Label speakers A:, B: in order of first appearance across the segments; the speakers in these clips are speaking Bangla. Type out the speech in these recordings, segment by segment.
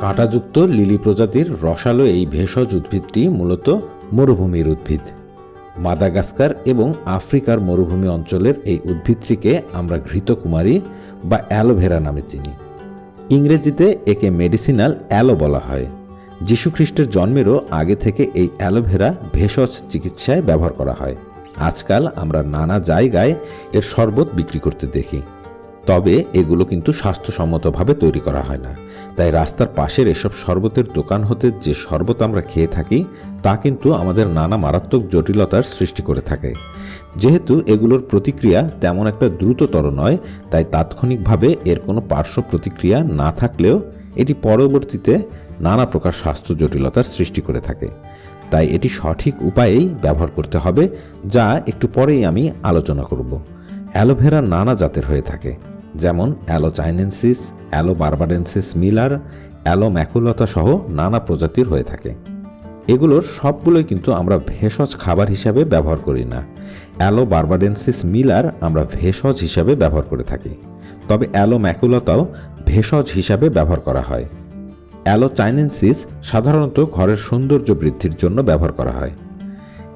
A: কাঁটাযুক্ত লিলি প্রজাতির রসালো এই ভেষজ উদ্ভিদটি মূলত মরুভূমির উদ্ভিদ। মাদাগাস্কার এবং আফ্রিকার মরুভূমি অঞ্চলের এই উদ্ভিদটিকে আমরা ঘৃতকুমারী বা অ্যালোভেরা নামে চিনি। ইংরেজিতে একে মেডিসিনাল অ্যালো বলা হয়। যীশুখ্রিস্টের জন্মেরও আগে থেকে এই অ্যালোভেরা ভেষজ চিকিৎসায় ব্যবহার করা হয়। আজকাল আমরা নানা জায়গায় এর শরবত বিক্রি করতে দেখি, তবে এগুলো কিন্তু স্বাস্থ্যসম্মতভাবে তৈরি করা হয় না। তাই রাস্তার পাশের এসব শরবতের দোকান হতে যে শরবত আমরা খেয়ে থাকি তা কিন্তু আমাদের নানা মারাত্মক জটিলতার সৃষ্টি করে থাকে। যেহেতু এগুলোর প্রতিক্রিয়া তেমন একটা দ্রুততর নয়, তাই তাৎক্ষণিকভাবে এর কোনো পার্শ্ব প্রতিক্রিয়া না থাকলেও এটি পরবর্তীতে নানা প্রকার স্বাস্থ্য জটিলতার সৃষ্টি করে থাকে। তাই এটি সঠিক উপায়েই ব্যবহার করতে হবে, যা একটু পরেই আমি আলোচনা করব। অ্যালোভেরা নানা জাতের হয়ে থাকে, যেমন অ্যালো চাইনেন্সিস, অ্যালো বারবাডেন্সিস মিলার, অ্যালো ম্যাকুলাতা সহ নানা প্রজাতির হয়ে থাকে। এগুলোর সবগুলোই কিন্তু আমরা ভেষজ খাবার হিসাবে ব্যবহার করি না। অ্যালো বারবাডেন্সিস মিলার আমরা ভেষজ হিসাবে ব্যবহার করে থাকি, তবে অ্যালো ম্যাকুলাতাও ভেষজ হিসাবে ব্যবহার করা হয়। অ্যালো চাইনেন্সিস সাধারণত ঘরের সৌন্দর্য বৃদ্ধির জন্য ব্যবহার করা হয়।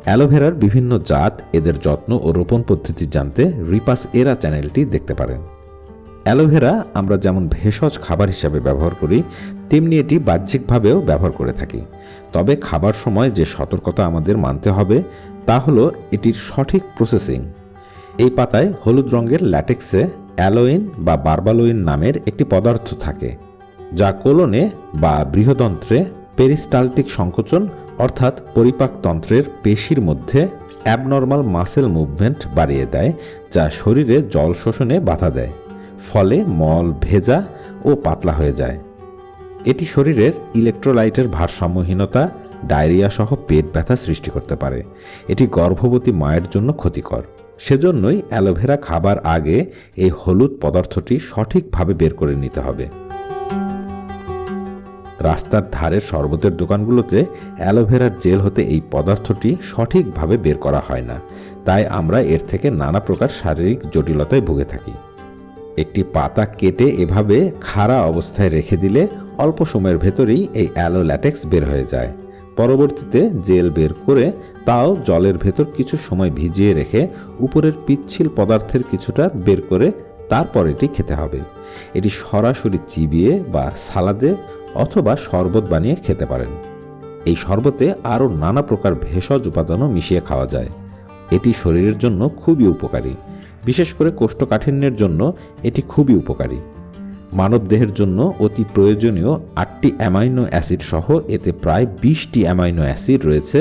A: অ্যালোভেরার বিভিন্ন জাত, এদের যত্ন ও রোপণ পদ্ধতি জানতে রিপাস এরা চ্যানেলটি দেখতে পারেন। অ্যালোভেরা আমরা যেমন ভেষজ খাবার হিসাবে ব্যবহার করি, তেমনি এটি বাহ্যিকভাবেও ব্যবহার করে থাকি। তবে খাবার সময় যে সতর্কতা আমাদের মানতে হবে তা হলো এটির সঠিক প্রসেসিং। এই পাতায় হলুদ রঙের ল্যাটেক্সে অ্যালোইন বা বার্বালোইন নামের একটি পদার্থ থাকে, যা কোলনে বা বৃহদন্ত্রে পেরিস্টালটিক সংকোচন অর্থাৎ পরিপাকতন্ত্রের পেশির মধ্যে অ্যাবনর্মাল মাসেল মুভমেন্ট বাড়িয়ে দেয়, যা শরীরে জল শোষণে বাধা দেয়। ফলে মল ভেজা ও পাতলা হয়ে যায়। এটি শরীরের ইলেকট্রোলাইটের ভারসাম্যহীনতা, ডায়রিয়া সহ পেট ব্যথা সৃষ্টি করতে পারে। এটি গর্ভবতী মায়ের জন্য ক্ষতিকর। সেজন্যই অ্যালোভেরা খাবার আগে এই হলুদ পদার্থটি সঠিকভাবে বের করে নিতে হবে। রাস্তার ধারের শরবতের দোকানগুলোতে অ্যালোভেরার জেল হতে এই পদার্থটি সঠিকভাবে বের করা হয় না, তাই আমরা এর থেকে নানা প্রকার শারীরিক জটিলতায় ভুগে থাকি। একটি পাতা কেটে এভাবে খাড়া অবস্থায় রেখে দিলে অল্প সময়ের ভেতরেই এই অ্যালো ল্যাটেক্স বের হয়ে যায়। পরবর্তীতে জেল বের করে তাও জলের ভেতর কিছু সময় ভিজিয়ে রেখে উপরের পিচ্ছিল পদার্থের কিছুটা বের করে তারপর এটি খেতে হবে। এটি সরাসরি চিবিয়ে বা সালাদে অথবা শরবত বানিয়ে খেতে পারেন। এই শরবতে আরও নানা প্রকার ভেষজ উপাদানও মিশিয়ে খাওয়া যায়। এটি শরীরের জন্য খুবই উপকারী। বিশেষ করে কোষ্ঠকাঠিন্যের জন্য এটি খুবই উপকারী। মানবদেহের জন্য অতি প্রয়োজনীয় 8টি অ্যামাইনো অ্যাসিড সহ এতে প্রায় 20টি অ্যামাইনো অ্যাসিড রয়েছে,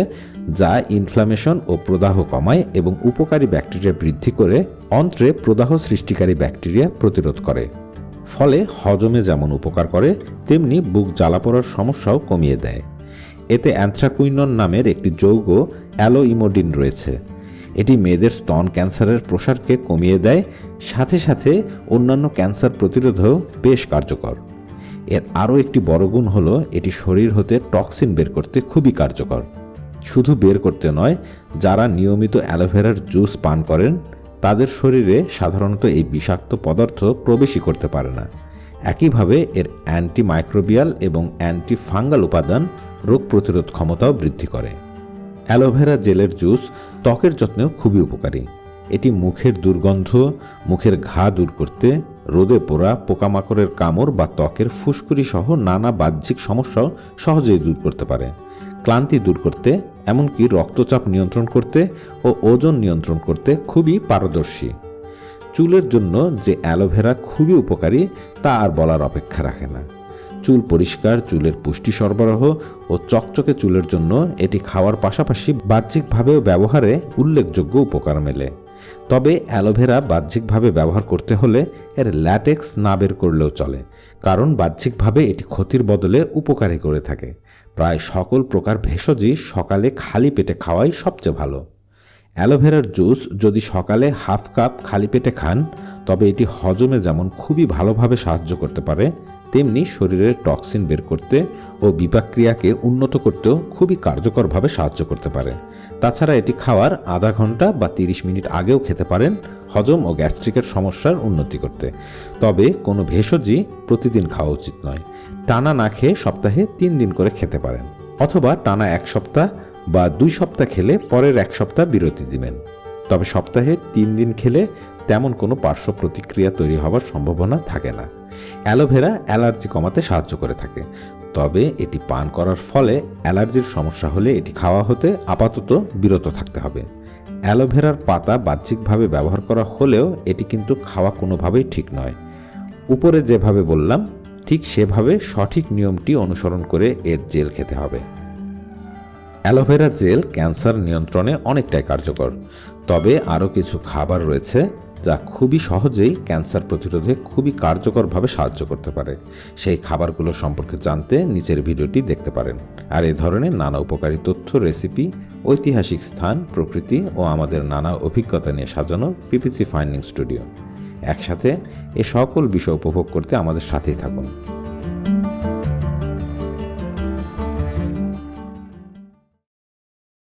A: যা ইনফ্লামেশন ও প্রদাহ কমায় এবং উপকারী ব্যাকটেরিয়া বৃদ্ধি করে অন্ত্রে প্রদাহ সৃষ্টিকারী ব্যাকটেরিয়া প্রতিরোধ করে। ফলে হজমে যেমন উপকার করে, তেমনি বুক জ্বালা পড়ার সমস্যাও কমিয়ে দেয়। এতে অ্যান্থ্রাকুইনন নামের একটি যৌগ অ্যালোইমোডিন রয়েছে। এটি মেয়েদের স্তন ক্যান্সারের প্রসারকে কমিয়ে দেয়, সাথে সাথে অন্যান্য ক্যান্সার প্রতিরোধেও বেশ কার্যকর। এর আরও একটি বড় গুণ হলো এটি শরীর হতে টক্সিন বের করতে খুবই কার্যকর। শুধু বের করতে নয়, যারা নিয়মিত অ্যালোভেরার জুস পান করেন তাদের শরীরে সাধারণত এই বিষাক্ত পদার্থ প্রবেশই করতে পারে না। একইভাবে এর অ্যান্টিমাইক্রোবিয়াল এবং অ্যান্টি ফাঙ্গাল উপাদান রোগ প্রতিরোধ ক্ষমতাও বৃদ্ধি করে। অ্যালোভেরা জেলের জুস ত্বকের যত্নেও খুবই উপকারী। এটি মুখের দুর্গন্ধ, মুখের ঘা দূর করতে, রোদে পোড়া, পোকামাকড়ের কামড় বা ত্বকের ফুসকুড়ি সহ নানা বাহ্যিক সমস্যাও সহজেই দূর করতে পারে। ক্লান্তি দূর করতে, এমনকি রক্তচাপ নিয়ন্ত্রণ করতে ও ওজন নিয়ন্ত্রণ করতে খুবই পারদর্শী। চুলের জন্য যে অ্যালোভেরা খুবই উপকারী তা আর বলার অপেক্ষা রাখে না। চুল পরিষ্কার, চুলের পুষ্টি সরবরাহ ও চকচকে চুলের জন্য এটি খাওয়ার পাশাপাশি বাহ্যিকভাবেও ব্যবহারে উল্লেখযোগ্য উপকার মেলে। তবে অ্যালোভেরা বাহ্যিকভাবে ব্যবহার করতে হলে এর ল্যাটেক্স না বের করলেও চলে, কারণ বাহ্যিকভাবে এটি ক্ষতির বদলে উপকারী করে থাকে। প্রায় সকল প্রকার ভেষজই সকালে খালি পেটে খাওয়াই সবচেয়ে ভালো। অ্যালোভেরার জুস যদি সকালে হাফ কাপ খালি পেটে খান, তবে এটি হজমে যেমন খুবই ভালোভাবে সাহায্য করতে পারে, তেমনি শরীরের টক্সিন বের করতে ও বিপাকক্রিয়াকে উন্নত করতেও খুবই কার্যকরভাবে সাহায্য করতে পারে। তাছাড়া এটি খাওয়ার আধা ঘন্টা বা 30 মিনিট আগেও খেতে পারেন হজম ও গ্যাস্ট্রিকের সমস্যার উন্নতি করতে। তবে কোনো ভেষজই প্রতিদিন খাওয়া উচিত নয়। টানা না খেয়ে সপ্তাহে 3 দিন করে খেতে পারেন, অথবা টানা 1 সপ্তাহ বা 2 সপ্তাহ খেলে পরের 1 সপ্তাহ বিরতি দিবেন। তবে সপ্তাহে 3 দিন খেলে তেমন কোনো পার্শ্ব প্রতিক্রিয়া তৈরি হওয়ার সম্ভাবনা থাকে না। অ্যালোভেরা অ্যালার্জি কমাতে সাহায্য করে থাকে, তবে এটি পান করার ফলে অ্যালার্জির সমস্যা হলে এটি খাওয়া হতে আপাতত বিরত থাকতে হবে। অ্যালোভেরার পাতা বাহ্যিকভাবে ব্যবহার করা হলেও এটি কিন্তু খাওয়া কোনোভাবেই ঠিক নয়। উপরে যেভাবে বললাম ঠিক সেভাবে সঠিক নিয়মটি অনুসরণ করে এর জেল খেতে হবে। অ্যালোভেরা জেল ক্যান্সার নিয়ন্ত্রণে অনেকটাই কার্যকর, তবে আরও কিছু খাবার রয়েছে যা খুবই সহজেই ক্যান্সার প্রতিরোধে খুবই কার্যকরভাবে সাহায্য করতে পারে। সেই খাবারগুলো সম্পর্কে জানতে নিচের ভিডিওটি দেখতে পারেন। আর এ ধরনের নানা উপকারী তথ্য, রেসিপি, ঐতিহাসিক স্থান, প্রকৃতি ও আমাদের নানা অভিজ্ঞতা নিয়ে সাজানো পিপিসি ফাইন্ডিং স্টুডিও। একসাথে এ সকল বিষয় উপভোগ করতে আমাদের সাথেই থাকুন।